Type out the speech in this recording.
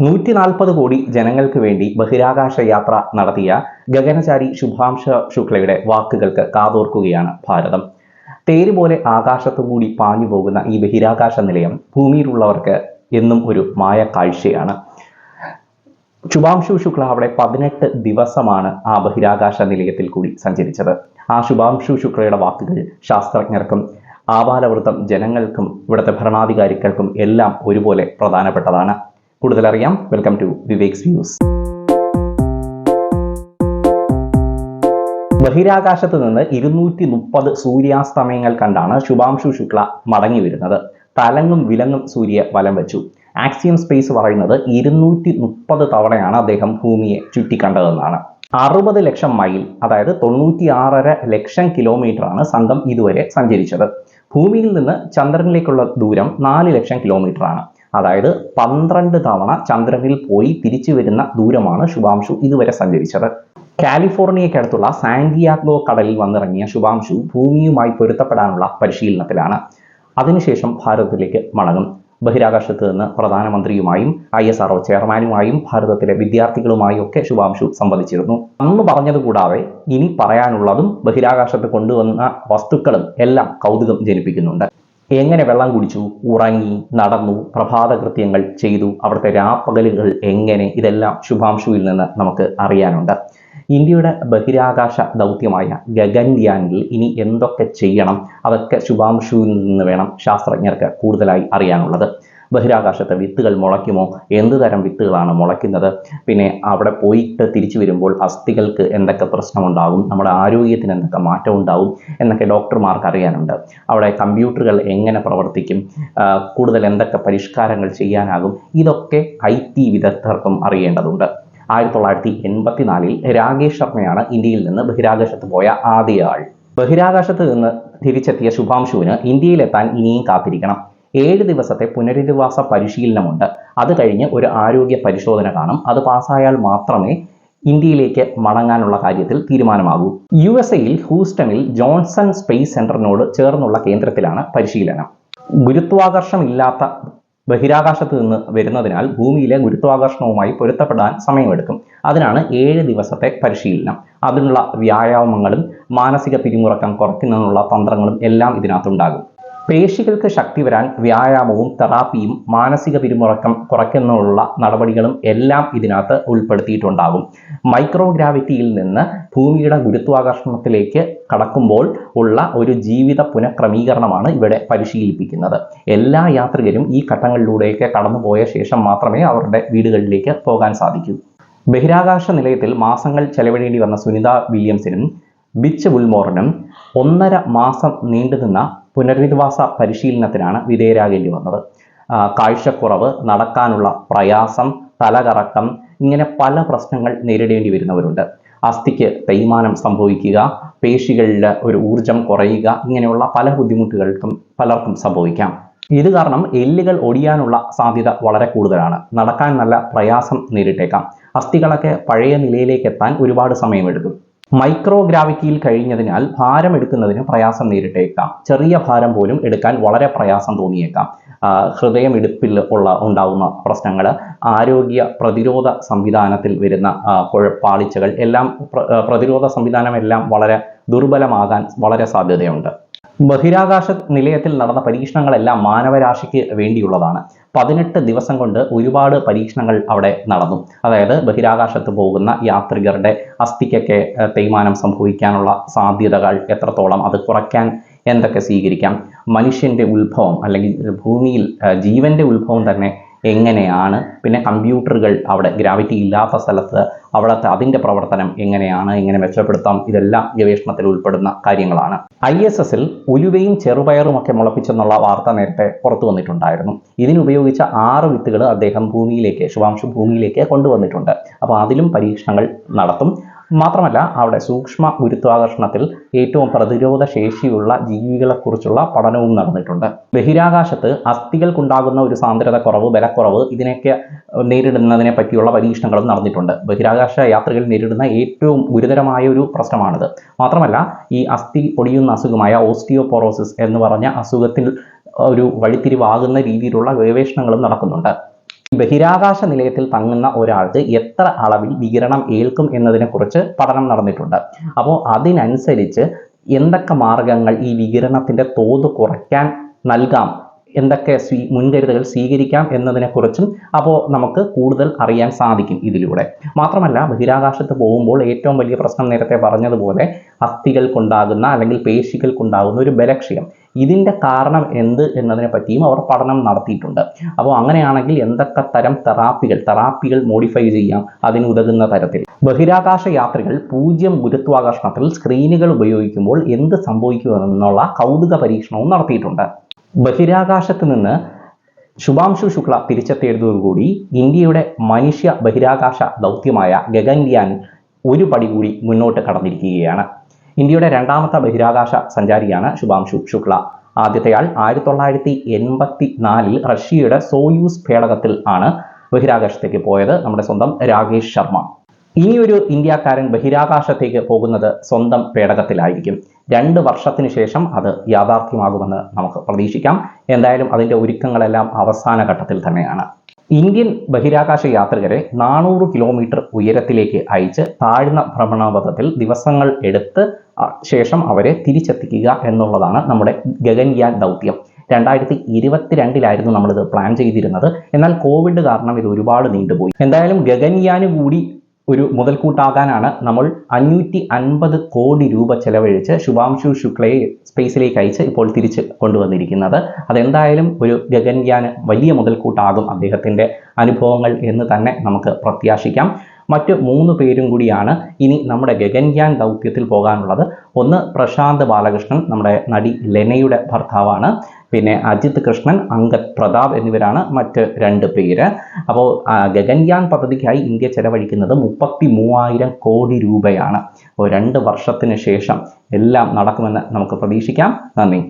140 കോടി ജനങ്ങൾക്ക് വേണ്ടി ബഹിരാകാശ യാത്ര നടത്തിയ ഗഗനചാരി ശുഭാംശു ശുക്ലയുടെ വാക്കുകൾക്ക് കാതോർക്കുകയാണ് ഭാരതം. തേര് പോലെ ആകാശത്തുകൂടി പാഞ്ഞു പോകുന്ന ഈ ബഹിരാകാശ നിലയം ഭൂമിയിലുള്ളവർക്ക് എന്നും ഒരു മായ കാഴ്ചയാണ്. ശുഭാംശു ശുക്ല അവിടെ 18 ദിവസമാണ് ആ ബഹിരാകാശ നിലയത്തിൽ കൂടി സഞ്ചരിച്ചത്. ആ ശുഭാംശു ശുക്ലയുടെ വാക്കുകൾ ശാസ്ത്രജ്ഞർക്കും ആബാലവൃദ്ധം ജനങ്ങൾക്കും ഇവിടുത്തെ ഭരണാധികാരികൾക്കും എല്ലാം ഒരുപോലെ പ്രധാനപ്പെട്ടതാണ്. കൂടുതൽ അറിയാം, വെൽക്കം ടു വിവേക്സ് വ്യൂസ്. ബഹിരാകാശത്ത് നിന്ന് 230 സൂര്യാസ്തമയങ്ങൾ കണ്ടാണ് ശുഭാംശു ശുക്ല മടങ്ങി വരുന്നത്. തലങ്ങും വിലങ്ങും സൂര്യ വലം വെച്ചു. ആക്സിയം സ്പേസ് പറയുന്നത് 230 തവണയാണ് അദ്ദേഹം ഭൂമിയെ ചുറ്റിക്കണ്ടതെന്നാണ്. 60 ലക്ഷം മൈൽ, അതായത് 96.5 ലക്ഷം കിലോമീറ്ററാണ് സംഘം ഇതുവരെ സഞ്ചരിച്ചത്. ഭൂമിയിൽ നിന്ന് ചന്ദ്രനിലേക്കുള്ള ദൂരം 4 ലക്ഷം കിലോമീറ്ററാണ്. അതായത് 12 തവണ ചന്ദ്രനിൽ പോയി തിരിച്ചു വരുന്ന ദൂരമാണ് ശുഭാംശു ഇതുവരെ സഞ്ചരിച്ചത്. കാലിഫോർണിയക്കടുത്തുള്ള സാന്റിയാഗോ കടലിൽ വന്നിറങ്ങിയ ശുഭാംശു ഭൂമിയുമായി പൊരുത്തപ്പെടാനുള്ള പരിശീലനത്തിലാണ്. അതിനുശേഷം ഭാരതത്തിലേക്ക് മടങ്ങും. ബഹിരാകാശത്ത് നിന്ന് പ്രധാനമന്ത്രിയുമായും ISRO ചെയർമാനുമായും ഭാരതത്തിലെ വിദ്യാർത്ഥികളുമായും ഒക്കെ ശുഭാംശു സംവദിച്ചിരുന്നു. അന്ന് പറഞ്ഞതുകൂടാതെ ഇനി പറയാനുള്ളതും ബഹിരാകാശത്ത് കൊണ്ടുവന്ന വസ്തുക്കളും എല്ലാം കൗതുകം ജനിപ്പിക്കുന്നുണ്ട്. എങ്ങനെ വെള്ളം കുടിച്ചു, ഉറങ്ങി, നടന്നു, പ്രഭാത കൃത്യങ്ങൾ ചെയ്തു, അവിടുത്തെ രാപ്പകലുകൾ എങ്ങനെ, ഇതെല്ലാം ശുഭാംശുവിൽ നിന്ന് നമുക്ക് അറിയാനുണ്ട്. ഇന്ത്യയുടെ ബഹിരാകാശ ദൗത്യമായ ഗഗൻയാനിൽ ഇനി എന്തൊക്കെ ചെയ്യണം, അതൊക്കെ ശുഭാംശുവിൽ നിന്ന് വേണം ശാസ്ത്രജ്ഞർക്ക് കൂടുതലായി അറിയാനുള്ളത്. ബഹിരാകാശത്തെ വിത്തുകൾ മുളയ്ക്കുമോ, എന്ത് തരം വിത്തുകളാണ് മുളയ്ക്കുന്നത്, പിന്നെ അവിടെ പോയിട്ട് തിരിച്ചു വരുമ്പോൾ അസ്ഥികൾക്ക് എന്തൊക്കെ പ്രശ്നമുണ്ടാകും, നമ്മുടെ ആരോഗ്യത്തിന് എന്തൊക്കെ മാറ്റം ഉണ്ടാകും എന്നൊക്കെ ഡോക്ടർമാർക്ക് അറിയാനുണ്ട്. അവിടെ കമ്പ്യൂട്ടറുകൾ എങ്ങനെ പ്രവർത്തിക്കും, കൂടുതൽ എന്തൊക്കെ പരിഷ്കാരങ്ങൾ ചെയ്യാനാകും, ഇതൊക്കെ IT വിദഗ്ധർക്കും അറിയേണ്ടതുണ്ട്. 1984 രാകേഷ് ശർമ്മയാണ് ഇന്ത്യയിൽ നിന്ന് ബഹിരാകാശത്ത് പോയ ആദ്യ ആൾ. ബഹിരാകാശത്ത് നിന്ന് തിരിച്ചെത്തിയ ശുഭാംശുവിന് ഇന്ത്യയിലെത്താൻ ഇനിയും കാത്തിരിക്കണം. 7 ദിവസത്തെ പുനരധിവാസ പരിശീലനമുണ്ട്. അത് കഴിഞ്ഞ് ഒരു ആരോഗ്യ പരിശോധന കാണും. അത് പാസ്സായാൽ മാത്രമേ ഇന്ത്യയിലേക്ക് മടങ്ങാനുള്ള കാര്യത്തിൽ തീരുമാനമാകൂ. USA-യിൽ ഹൂസ്റ്റണിൽ ജോൺസൺ സ്പേസ് സെന്ററിനോട് ചേർന്നുള്ള കേന്ദ്രത്തിലാണ് പരിശീലനം. ഗുരുത്വാകർഷമില്ലാത്ത ബഹിരാകാശത്ത് നിന്ന് വരുന്നതിനാൽ ഭൂമിയിലെ ഗുരുത്വാകർഷണവുമായി പൊരുത്തപ്പെടാൻ സമയമെടുക്കും. അതിനാണ് 7 ദിവസത്തെ പരിശീലനം. അതിനുള്ള വ്യായാമങ്ങളും മാനസിക പിരിമുറക്കം കുറയ്ക്കുന്നതിനുള്ള തന്ത്രങ്ങളും എല്ലാം ഇതിനകത്തുണ്ടാകും. പേശികൾക്ക് ശക്തി വരാൻ വ്യായാമവും തെറാപ്പിയും മാനസിക പിരിമുറക്കം കുറയ്ക്കുന്നതിനുള്ള നടപടികളും എല്ലാം ഇതിനകത്ത് ഉൾപ്പെടുത്തിയിട്ടുണ്ടാകും. മൈക്രോഗ്രാവിറ്റിയിൽ നിന്ന് ഭൂമിയുടെ ഗുരുത്വാകർഷണത്തിലേക്ക് കടക്കുമ്പോൾ ഉള്ള ഒരു ജീവിത പുനഃക്രമീകരണമാണ് ഇവിടെ പരിശീലിപ്പിക്കുന്നത്. എല്ലാ യാത്രികരും ഈ ഘട്ടങ്ങളിലൂടെയൊക്കെ കടന്നുപോയ ശേഷം മാത്രമേ അവരുടെ വീടുകളിലേക്ക് പോകാൻ സാധിക്കൂ. ബഹിരാകാശ നിലയത്തിൽ മാസങ്ങൾ ചെലവിടേണ്ടി വന്ന സുനിത വില്യംസിനും ബിച്ച് വുൾമോറിനും 1.5 മാസം നീണ്ടുനിന്ന പുനരധിവാസ പരിശീലനത്തിനാണ് വിധേയരാകേണ്ടി വന്നത്. കാഴ്ചക്കുറവ്, നടക്കാനുള്ള പ്രയാസം, തലകറക്കം, ഇങ്ങനെ പല പ്രശ്നങ്ങൾ നേരിടേണ്ടി വരുന്നവരുണ്ട്. അസ്ഥിക്ക് തേയ്മാനം സംഭവിക്കുക, പേശികളിൽ ഒരു ഊർജം കുറയുക, ഇങ്ങനെയുള്ള പല ബുദ്ധിമുട്ടുകൾക്കും പലർക്കും സംഭവിക്കാം. ഇത് കാരണം എല്ലുകൾ ഒടിയാനുള്ള സാധ്യത വളരെ കൂടുതലാണ്. നടക്കാൻ നല്ല പ്രയാസം നേരിട്ടേക്കാം. അസ്ഥികളൊക്കെ പഴയ നിലയിലേക്ക് എത്താൻ ഒരുപാട് സമയമെടുക്കും. മൈക്രോഗ്രാവിറ്റിയിൽ കഴിഞ്ഞതിനാൽ ഭാരം എടുക്കുന്നതിന് പ്രയാസം നേരിട്ടേക്കാം. ചെറിയ ഭാരം പോലും എടുക്കാൻ വളരെ പ്രയാസം തോന്നിയേക്കാം. ഹൃദയമിടിപ്പിൽ ഉണ്ടാകുന്ന പ്രശ്നങ്ങൾ, ആരോഗ്യ പ്രതിരോധ സംവിധാനത്തിൽ വരുന്ന പാളിച്ചകൾ എല്ലാം, പ്രതിരോധ സംവിധാനമെല്ലാം വളരെ ദുർബലമാകാൻ വളരെ സാധ്യതയുണ്ട്. ബഹിരാകാശ നിലയത്തിൽ നടന്ന പരീക്ഷണങ്ങളെല്ലാം മാനവരാശിക്ക് വേണ്ടിയുള്ളതാണ്. 18 ദിവസം കൊണ്ട് ഒരുപാട് പരീക്ഷണങ്ങൾ അവിടെ നടന്നു. അതായത് ബഹിരാകാശത്ത് പോകുന്ന യാത്രികരുടെ അസ്ഥിക്കൊക്കെ തേയ്മാനം സംഭവിക്കാനുള്ള സാധ്യതകൾ എത്രത്തോളം, അത് കുറയ്ക്കാൻ എന്തൊക്കെ സ്വീകരിക്കാം, മനുഷ്യൻ്റെ ഉത്ഭവം അല്ലെങ്കിൽ ഭൂമിയിൽ ജീവൻ്റെ ഉത്ഭവം തന്നെ എങ്ങനെയാണ്, പിന്നെ കമ്പ്യൂട്ടറുകൾ അവിടെ ഗ്രാവിറ്റി ഇല്ലാത്ത സ്ഥലത്ത് അവിടുത്തെ അതിൻ്റെ പ്രവർത്തനം എങ്ങനെയാണ്, എങ്ങനെ മെച്ചപ്പെടുത്താം, ഇതെല്ലാം ഗവേഷണത്തിൽ ഉൾപ്പെടുന്ന കാര്യങ്ങളാണ്. ISS-ൽ ഉലുവയും ചെറുപയറും ഒക്കെ മുളപ്പിച്ചെന്നുള്ള വാർത്ത നേരത്തെ പുറത്തു വന്നിട്ടുണ്ടായിരുന്നു. ഇതിനുപയോഗിച്ച 6 വിത്തുകൾ അദ്ദേഹം ശുഭാംശു ഭൂമിയിലേക്ക് കൊണ്ടുവന്നിട്ടുണ്ട്. അപ്പോൾ അതിലും പരീക്ഷണങ്ങൾ നടത്തും. മാത്രമല്ല അവിടെ സൂക്ഷ്മ ഗുരുത്വാകർഷണത്തിൽ ഏറ്റവും പ്രതിരോധ ശേഷിയുള്ള ജീവികളെക്കുറിച്ചുള്ള പഠനവും നടന്നിട്ടുണ്ട്. ബഹിരാകാശത്ത് അസ്ഥികൾക്കുണ്ടാകുന്ന ഒരു സാന്ദ്രത കുറവ്, ബലക്കുറവ്, ഇതിനൊക്കെ നേരിടുന്നതിനെ പറ്റിയുള്ള പരീക്ഷണങ്ങളും നടന്നിട്ടുണ്ട്. ബഹിരാകാശ യാത്രികൾ നേരിടുന്ന ഏറ്റവും ഗുരുതരമായ ഒരു പ്രശ്നമാണിത്. മാത്രമല്ല ഈ അസ്ഥി പൊടിയുന്ന അസുഖമായ ഓസ്റ്റിയോപോറോസിസ് എന്ന് പറഞ്ഞ അസുഖത്തിൽ ഒരു വഴിത്തിരിവാകുന്ന രീതിയിലുള്ള ഗവേഷണങ്ങളും നടക്കുന്നുണ്ട്. ബഹിരാകാശ നിലയത്തിൽ തങ്ങുന്ന ഒരാൾക്ക് എത്ര അളവിൽ വികിരണം ഏൽക്കും എന്നതിനെക്കുറിച്ച് പഠനം നടന്നിട്ടുണ്ട്. അപ്പോൾ അതിനനുസരിച്ച് എന്തൊക്കെ മാർഗങ്ങൾ ഈ വികിരണത്തിൻ്റെ തോത് കുറയ്ക്കാൻ നൽകാം, എന്തൊക്കെ മുൻകരുതലുകൾ സ്വീകരിക്കാം എന്നതിനെക്കുറിച്ചും അപ്പോൾ നമുക്ക് കൂടുതൽ അറിയാൻ സാധിക്കും ഇതിലൂടെ. മാത്രമല്ല, ബഹിരാകാശത്ത് പോകുമ്പോൾ ഏറ്റവും വലിയ പ്രശ്നം നേരത്തെ പറഞ്ഞതുപോലെ അസ്ഥികൾക്കുണ്ടാകുന്ന അല്ലെങ്കിൽ പേശികൾക്കുണ്ടാകുന്ന ഒരു ബലക്ഷയം, ഇതിൻ്റെ കാരണം എന്ത് എന്നതിനെ പറ്റിയും അവർ പഠനം നടത്തിയിട്ടുണ്ട്. അപ്പോൾ അങ്ങനെയാണെങ്കിൽ എന്തൊക്കെ തരം തെറാപ്പികൾ മോഡിഫൈ ചെയ്യാം അതിനുതകുന്ന തരത്തിൽ. ബഹിരാകാശ യാത്രികൾ 0 ഗുരുത്വാകർഷണത്തിൽ സ്ക്രീനുകൾ ഉപയോഗിക്കുമ്പോൾ എന്ത് സംഭവിക്കുമെന്നുള്ള കൗതുക പരീക്ഷണവും നടത്തിയിട്ടുണ്ട്. ബഹിരാകാശത്ത് നിന്ന് ശുഭാംശു ശുക്ല തിരിച്ചെത്തിയതോടുകൂടി ഇന്ത്യയുടെ മനുഷ്യ ബഹിരാകാശ ദൗത്യമായ ഗഗൻയാൻ ഒരു പടി കൂടി മുന്നോട്ട് കടന്നിരിക്കുകയാണ്. ഇന്ത്യയുടെ 2ാമത്തെ ബഹിരാകാശ സഞ്ചാരിയാണ് ശുഭാംശു ശുക്ല. ആദ്യത്തെയാൾ 1984 റഷ്യയുടെ സോയൂസ് പേടകത്തിൽ ആണ് ബഹിരാകാശത്തേക്ക് പോയത്, നമ്മുടെ സ്വന്തം രാകേഷ് ശർമ്മ. ഇനിയൊരു ഇന്ത്യക്കാരൻ ബഹിരാകാശത്തേക്ക് പോകുന്നത് സ്വന്തം പേടകത്തിലായിരിക്കും. 2 വർഷത്തിന് ശേഷം അത് യാഥാർത്ഥ്യമാകുമെന്ന് നമുക്ക് പ്രതീക്ഷിക്കാം. എന്തായാലും അതിൻ്റെ ഒരുക്കങ്ങളെല്ലാം അവസാന ഘട്ടത്തിൽ തന്നെയാണ്. ഇന്ത്യൻ ബഹിരാകാശ യാത്രികരെ 400 കിലോമീറ്റർ ഉയരത്തിലേക്ക് അയച്ച് താഴ്ന്ന ഭ്രമണപഥത്തിൽ ദിവസങ്ങൾ എടുത്ത് ശേഷം അവരെ തിരിച്ചെത്തിക്കുക എന്നുള്ളതാണ് നമ്മുടെ ഗഗൻയാൻ ദൗത്യം. 2022 നമ്മളിത് പ്ലാൻ ചെയ്തിരുന്നത്. എന്നാൽ കോവിഡ് കാരണം ഇത് ഒരുപാട് നീണ്ടുപോയി. എന്തായാലും ഗഗൻയാന് കൂടി ഒരു മുതൽക്കൂട്ടാകാനാണ് നമ്മൾ 550 കോടി രൂപ ചെലവഴിച്ച് ശുഭാംശു ശുക്ലയെ സ്പേസിലേക്ക് അയച്ച് ഇപ്പോൾ തിരിച്ച് കൊണ്ടുവന്നിരിക്കുന്നത്. അതെന്തായാലും ഒരു ഗഗൻയാന് വലിയ മുതൽക്കൂട്ടാകും അദ്ദേഹത്തിൻ്റെ അനുഭവങ്ങൾ എന്ന് തന്നെ നമുക്ക് പ്രത്യാശിക്കാം. മറ്റ് 3 പേരും കൂടിയാണ് ഇനി നമ്മുടെ ഗഗൻയാൻ ദൗത്യത്തിൽ പോകാനുള്ളത്. ഒന്ന് പ്രശാന്ത് ബാലകൃഷ്ണൻ, നമ്മുടെ നടി ലെനയുടെ ഭർത്താവാണ്. പിന്നെ അജിത് കൃഷ്ണൻ, അങ്കദ് പ്രതാപ് എന്നിവരാണ് മറ്റ് 2 പേര്. അപ്പോൾ ഗഗൻയാൻ പദ്ധതിക്കായി ഇന്ത്യ ചെലവഴിക്കുന്നത് 33,000 കോടി രൂപയാണ്. അപ്പോൾ 2 വർഷത്തിന് ശേഷം എല്ലാം നടക്കുമെന്ന് നമുക്ക് പ്രതീക്ഷിക്കാം. നന്ദി.